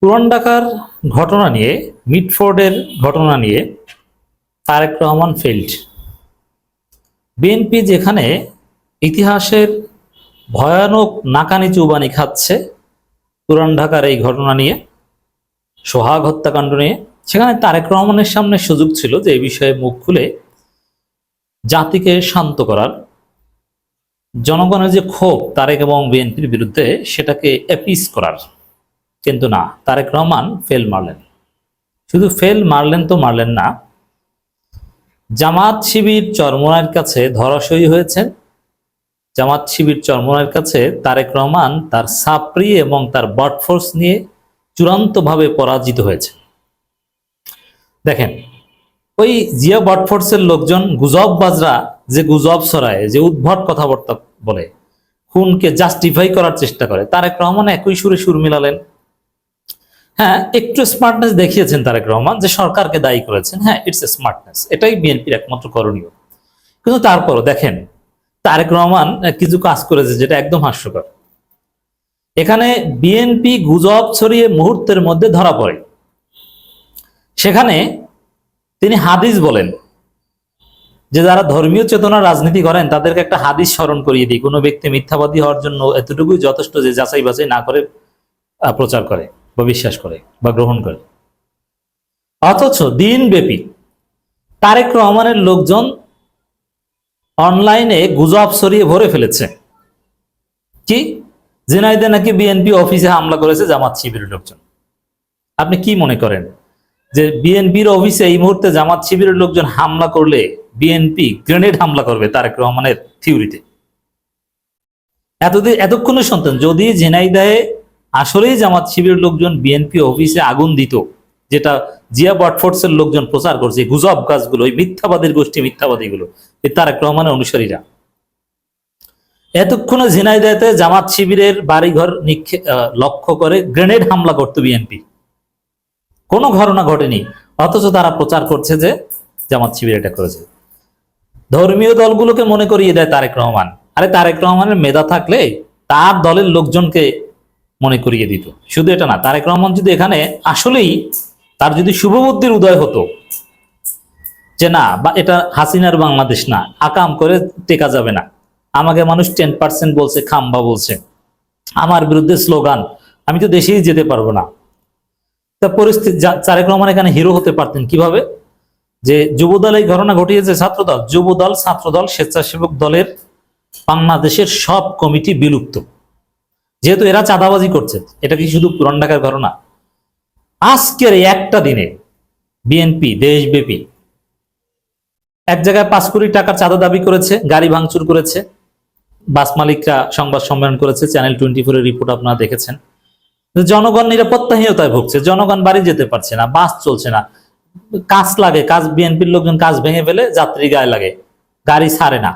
পুরান ঢাকার ঘটনা নিয়ে, মিটফোর্ডের ঘটনা নিয়ে তারেক রহমান ফেল্ড। বিএনপি যেখানে ইতিহাসের ভয়ানক নাকানি চুবানি খাচ্ছে পুরান ঢাকার এই ঘটনা নিয়ে, সোহাগ হত্যাকাণ্ড নিয়ে, সেখানে তারেক রহমানের সামনে সুযোগ ছিল যে এই বিষয়ে মুখ খুলে জাতিকে শান্ত করার, জনগণের যে ক্ষোভ তারেক এবং বিএনপির বিরুদ্ধে সেটাকে অ্যাপিস করার। কিন্তু না, তারেক রহমান ফেল মারলেন। শুধু ফেল মারলেন তো মারলেন না, জামাত শিবির চরমোনাইয়ের কাছে ধরাশয়ী হয়েছেন। জামাত শিবির চরমোনাইয়ের কাছে তারেক রহমান তার সাপরি এবং তার বটফোর্স নিয়ে চূড়ান্তভাবে পরাজিত হয়েছে। দেখেন, ওই জিয়া বটফোর্সের লোকজন গুজববাজরা যে গুজব ছড়ায়, যে উদ্ভট কথাবার্তা বলে, খুনকে জাস্টিফাই করার চেষ্টা করে, তারেক রহমান একই সুরে সুর মিলালেন। হ্যাঁ, একটু স্মার্টনেস দেখিয়েছেন তারেক রহমান, যে সরকারকে দায়ী করেছেন। হ্যাঁ, ইটস এ স্মার্টনেস, এটাই বিএনপির একমাত্র করণীয়। কিন্তু তারপরও দেখেন, তারেক রহমান কিছু কাজ করেছে যেটা একদম হাস্যকর। এখানে বিএনপি গুজব ছড়িয়ে মুহূর্তের মধ্যে ধরা পড়ে। সেখানে তিনি হাদিস বলেন যে যারা ধর্মীয় চেতনার রাজনীতি করেন তাদেরকে একটা হাদিস স্মরণ করিয়ে দিই, কোনো ব্যক্তি মিথ্যাবাদী হওয়ার জন্য এতটুকুই যথেষ্ট যে যাচাই বাছাই না করে প্রচার করে বা বিশ্বাস করে বা গ্রহণ করে। অথচ দিনব্যাপী তারেক রহমানের লোকজন অনলাইনে গুজব ছড়িয়ে ভরে ফেলেছে। কি, ঝিনাইদহে নাকি বিএনপি অফিসে হামলা করেছে জামাত শিবিরের লোকজন। আপনি কি মনে করেন যে বিএনপির অফিসে এই মুহূর্তে জামাত শিবিরের লোকজন হামলা করলে বিএনপি গ্রেনেড হামলা করবে তারেক রহমানের থিওরিতে? এতক্ষণে শুনতেন যদি ঝিনাইদহে আসলেই জামাত শিবিরের লোকজন বিএনপি অফিসে আগুন দিত, যেটা জিয়া বটফোর্সের লোকজন প্রচার করছে, গুজব কাজগুলো, ওই মিথ্যাবাদীর গোষ্ঠী, মিথ্যাবাদীগুলো, এই তারেক রহমানের অনুসারীরা, এতক্ষণে ঝিনাইদহেতে জামাত শিবিরের বাড়িঘর লক্ষ্য করে গ্রেনেড হামলা করত বিএনপি। কোনো ঘটনা ঘটেনি, অথচ তারা প্রচার করছে যে জামাত শিবির এটা করেছে। ধর্মীয় দলগুলোকে মনে করিয়ে দেয় তারেক রহমান। আরে তারেক রহমানের মেধা থাকলে তার দলের লোকজনকে মনে করিয়ে দিত। শুধু এটা না, তারেক রহমান যদি এখানে আসলেই তার যদি শুভবুদ্ধির উদয় হতো যে না, বা এটা হাসিনার বাংলাদেশ না, আকাম করে টেকা যাবে না, আমাকে মানুষ 10% বলছে, খাম্বা বলছে, আমার বিরুদ্ধে স্লোগান, আমি তো দেশেই যেতে পারবো না। তা পরিস্থিতি তারেক রহমান এখানে হিরো হতে পারতেন কিভাবে? যে যুবদল এই ঘটনা ঘটিয়েছে, ছাত্রদল, যুবদল, ছাত্রদল, স্বেচ্ছাসেবক দলের বাংলাদেশের সব কমিটি বিলুপ্ত, যেহেতু এরা চাঁদাবাজি করছে। এটা কি শুধু পুরান ঢাকার ঘটনা? আজকের একটা দিনে বিএনপি দেশব্যাপী এক জায়গায় 5 কোটি টাকার চাঁদা দাবি করেছে, গাড়ি ভাঙচুর করেছে, বাস মালিকরা সংবাদ সম্মেলন করেছে, চ্যানেল 24 এর রিপোর্ট আপনারা দেখেছেন। জনগণ নিরাপত্তাহীনতায় ভুগছে, জনগণ বাড়ি যেতে পারছে না, বাস চলছে না, কাজ লাগে, কাজ বিএনপির লোকজন কাজ ভেঙে ফেলে, যাত্রী গায়ে লাগে, গাড়ি ছাড়ে না।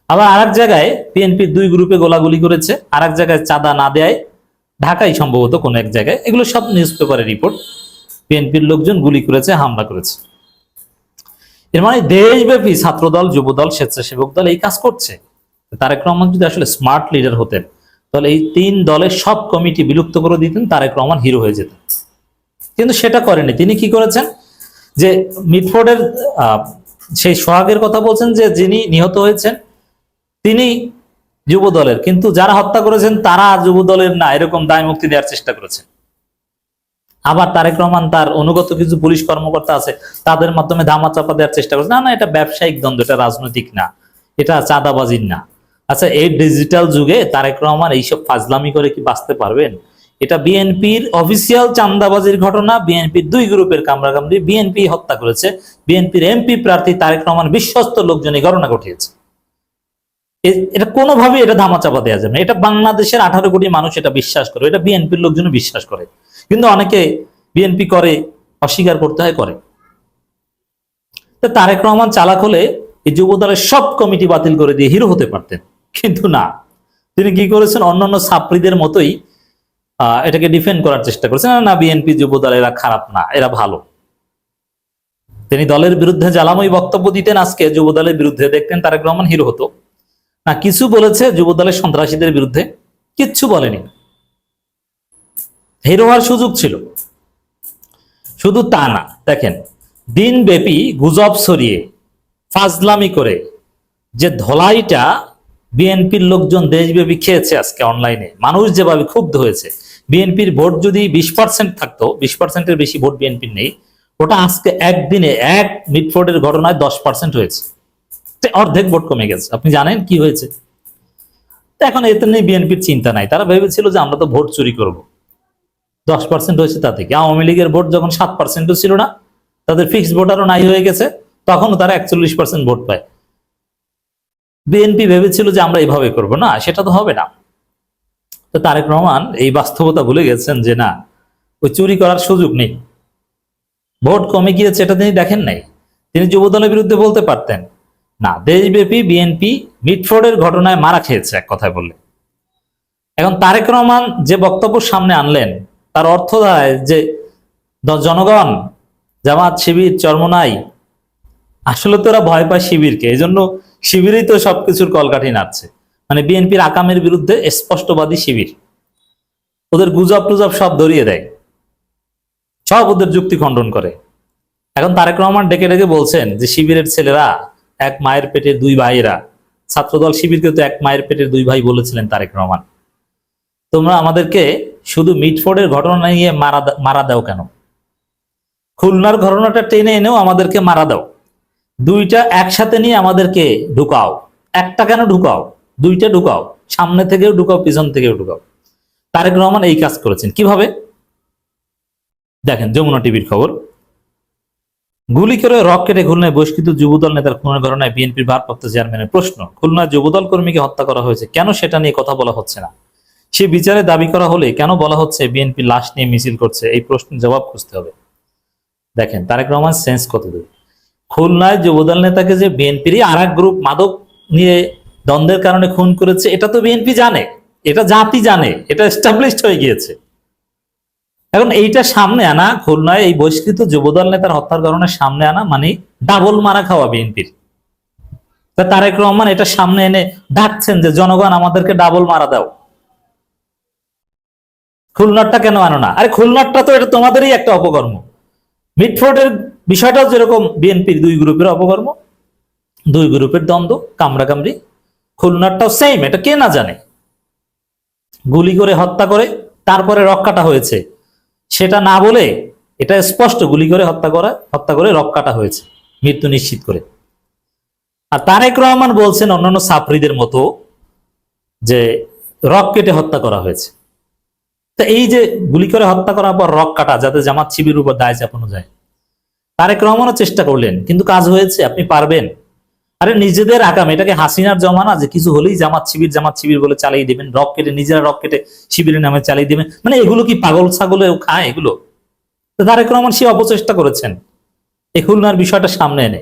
আবার আরেক জায়গায় বিএনপির 2 গ্রুপে গোলাগুলি করেছে, আরেক জায়গায় চাঁদা না দেয়, ঢাকায় সম্ভবত কোনো এক জায়গায়, এগুলো সব নিউজ পেপারের রিপোর্ট, বিএনপির লোকজন গুলি করেছে, হামলা করেছে। এর মানে দেশব্যাপী ছাত্রদল, যুবদল, স্বেচ্ছাসেবক দল এই কাজ করছে। তারেক রহমান যদি আসলে স্মার্ট লিডার হতেন তাহলে এই 3 দলের সব কমিটি বিলুপ্ত করে দিতেন, তারেক রহমান হিরো হয়ে যেতেন। কিন্তু সেটা করেনি। তিনি কি করেছেন, যে মিটফোর্ডের সেই সোহাগের কথা বলছেন, যে যিনি নিহত হয়েছেন তিনি যুব দলের, কিন্তু যারা হত্যা করেছেন তারা যুব দলের না, এরকম দায় মুক্তি দেওয়ার চেষ্টা করেছেন। আবার তারেক রহমান তার অনুগত কিছু পুলিশ কর্মকর্তা আছে, তাদের মাধ্যমে ধামাচাপা দেওয়ার চেষ্টা করছে। না না, এটা ব্যবসায়িক দ্বন্দ্ব, এটা রাজনৈতিক না, এটা চাঁদাবাজির না। আচ্ছা, এই ডিজিটাল যুগে তারেক রহমান এইসব ফাজলামি করে কি বাঁচতে পারবেন? এটা বিএনপির অফিসিয়াল চাঁদাবাজির ঘটনা, বিএনপির 2 গ্রুপের কামড়াকামড়ি, বিএনপি হত্যা করেছে, বিএনপির এমপি প্রার্থী তারেক রহমান বিশ্বস্ত লোকজন এই ঘটনা ঘটিয়েছে। এটা কোনোভাবেই এটা ধামাচাপা দেওয়া যাবে না। এটা বাংলাদেশের 18 কোটি মানুষ এটা বিশ্বাস করে, এটা বিএনপির লোকজন বিশ্বাস করে, কিন্তু অনেকে বিএনপি করে অস্বীকার করতে হয়, করে। তারেক রহমান চালাক হলে এই যুবদলের সব কমিটি বাতিল করে দিয়ে হিরো হতে পারতেন, কিন্তু না, তিনি কি করেছেন, অন্যান্য ছাত্রীদের মতোই এটাকে ডিফেন্ড করার চেষ্টা করেছেন। না, বিএনপি যুবদল এরা খারাপ না, এরা ভালো। তিনি দলের বিরুদ্ধে জ্বালাময়ী বক্তব্য দিতেন, আজকে যুবদলের বিরুদ্ধে, দেখতেন তারেক রহমান হিরো হতো না। কিছু বলেছে যুবদলের সন্ত্রাসীদের বিরুদ্ধে, কিচ্ছু বলেনি। হিরো হওয়ার সুযোগ ছিল। শুধু তা না, দেখেন দিনব্যাপী গুজব ছড়িয়ে ফাজলামি করে যে ধলাইটা বিএনপির লোকজন দেশব্যাপী খেয়েছে আজকে অনলাইনে, মানুষ যেভাবে ক্ষুব্ধ হয়েছে, বিএনপির ভোট যদি 20% থাকতো, 20%-এর বেশি ভোট বিএনপির নেই, ওটা আজকে একদিনে এক মিটফোর্ডের ঘটনায় 10% হয়েছে, অর্ধেক ভোট কমে গেছে। আপনি জানেন কি হয়েছে? এখন এতে নিয়ে বিএনপির চিন্তা নাই, তারা ভেবেছিল যে আমরা তো ভোট চুরি করব। 10% হয়েছে, তা থেকে আওয়ামী লীগের ভোট যখন 7%-ও ছিল না, তাদের ফিক্সড ভোটারও নাই হয়ে গেছে, তখনও তারা 41% ভোট পায়। বিএনপি ভেবেছিল যে আমরা এইভাবে করব, না সেটা তো হবে না। তো তারেক রহমান এই বাস্তবতা ভুলে গেছেন যে না, ওই চুরি করার সুযোগ নেই। ভোট কমে গিয়েছে এটা তিনি দেখেন নাই। তিনি যুবদলের বিরুদ্ধে বলতে পারতেন না, দেশব্যাপী বিএনপি মিটফোর্ডের ঘটনায় মারা খেয়েছে এক কথায় বললে। এখন তারেক রহমান যে বক্তব্য সামনে আনলেন, তার অর্থ দাঁড়ায় যে জনগণ, জামাত শিবির চরমোনাই, আসলে তো ওরা ভয় পায় শিবিরকে, এই জন্য শিবিরই তো সবকিছুর কলকাঠি নাড়ছে। মানে বিএনপির আকামের বিরুদ্ধে স্পষ্টবাদী শিবির, ওদের গুজব টুজব সব ধরিয়ে দেয়, সব ওদের যুক্তি খণ্ডন করে। এখন তারেক রহমান ডেকে ডেকে বলছেন যে শিবিরের ছেলেরা এক মায়ের পেটের দুই ভাইয়েরা, ছাত্রদল শিবিরকে তো এক মায়ের পেটের দুই ভাই বলেছিলেন তারেক রহমান। তোমরা আমাদেরকে শুধু মিটফোর্ডের ঘটনা নিয়ে মারা দাও কেন? খুলনার ঘটনাটা টেনে এনেও আমাদেরকে মারা দাও, দুইটা একসাথে নিয়ে আমাদেরকে ঢুকাও। একটা কেন ঢুকাও, দুইটা ঢুকাও, সামনে থেকেও ঢুকাও, পিছন থেকেও ঢুকাও। তারেক রহমান এই কাজ করেছেন কিভাবে দেখেন, যমুনা টিভির খবর। গুলি করে রকেটে খুলনায় বহিষ্কৃত যুবদল নেতার খুনের ঘটনায় বিএনপির ভারপ্রাপ্ত চেয়ারম্যানের প্রশ্ন, খুলনায় যুবদল কর্মীকে হত্যা করা হয়েছে, কেন সেটা নিয়ে কথা বলা হচ্ছে না? সে বিচারে দাবি করা হলে কেন বলা হচ্ছে বিএনপি লাশ নিয়ে মিছিল করছে? এই প্রশ্নের জবাব খুঁজতে হবে। দেখেন তারেক রহমান সেন্স কতদূর। খুলনায় যুবদল নেতাকে যে বিএনপিরই আর এক গ্রুপ মাদক নিয়ে দ্বন্দ্বের কারণে খুন করেছে, এটা তো বিএনপি জানে, এটা জাতি জানে, এটা এস্টাবলিশড হয়ে গিয়েছে। এখন এইটা সামনে আনা, খুলনায় এই বহিষ্কৃত যুবদল নেতার হত্যার কারণে সামনে আনা মানে ডাবল মারা খাওয়া বিএনপির। তারেক রহমান এটা সামনে এনে ডাকছেন যে জনগণ আমাদেরকে ডাবল মারা দাও। খুলনারটা কেন আনো না? আরে খুলনারটা তো এটা তোমাদেরই একটা অপকর্ম। মিটফোর্ডের বিষয়টাও যেরকম বিএনপির দুই গ্রুপের অপকর্ম, দুই গ্রুপের দ্বন্দ্ব, কামড়াকামড়ি, খুলনারটাও সেম। এটা কে না জানে? গুলি করে হত্যা করে তারপরে রক্ষাটা হয়েছে, সেটা না বলে এটা স্পষ্ট গুলি করে হত্যা করে রক্ষাটা হয়েছে, মৃত্যু নিশ্চিত করে। আর তারেক রহমান বলছেন অন্যান্য ছাত্রীদের মতো যে রক কেটে হত্যা করা হয়েছে। তো এই যে গুলি করে হত্যা করার পর রক কাটা, যাতে জামাত শিবিরের উপর দায় চাপানো যায়, তারেক রহমানও চেষ্টা করলেন, কিন্তু কাজ হয়েছে? আপনি পারবেন? আরে নিজেদের আগাম, এটাকে হাসিনার জমানা যে কিছু হলেই জামাত শিবির বলে চালিয়ে দেবেন, রক কেটে, নিজেরা রক কেটে শিবিরের নামে চালিয়ে দেবেন। মানে এগুলো কি পাগল ছাগলে খায় এগুলো? তারেক রহমান সে অপচেষ্টা করেছেন এই খুলনার বিষয়টা সামনে এনে।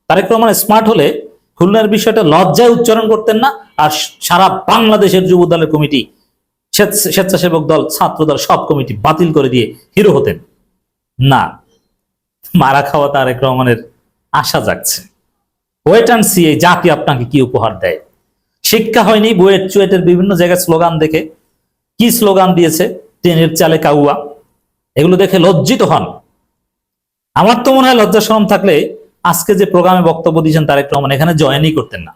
তারেক রহমান স্মার্ট হলে খুলনার বিষয়টা লজ্জায় উচ্চারণ করতেন না, আর সারা বাংলাদেশের যুব দলের কমিটি, স্বেচ্ছাসেবক দল, ছাত্র দল, সব কমিটি বাতিল করে দিয়ে হিরো হতেন না। মারা খাওয়া তারেক রহমানের আশা জাগছে। ওয়েট অ্যান্ড সি, এই জাতি আপনাকে কি উপহার দেয়। শিক্ষা হয়নি বুয়েট চুয়েটের বিভিন্ন জায়গায় স্লোগান দেখে, কি স্লোগান দিয়েছে, ট্রেনের চালে কাউয়া, এগুলো দেখে লজ্জিত হন। আমার তো মনে হয় লজ্জা শরম থাকলে আজকে যে প্রোগ্রামে বক্তব্য দিয়েছেন তারেক রহমান, এখানে জয়েনই করতেন না।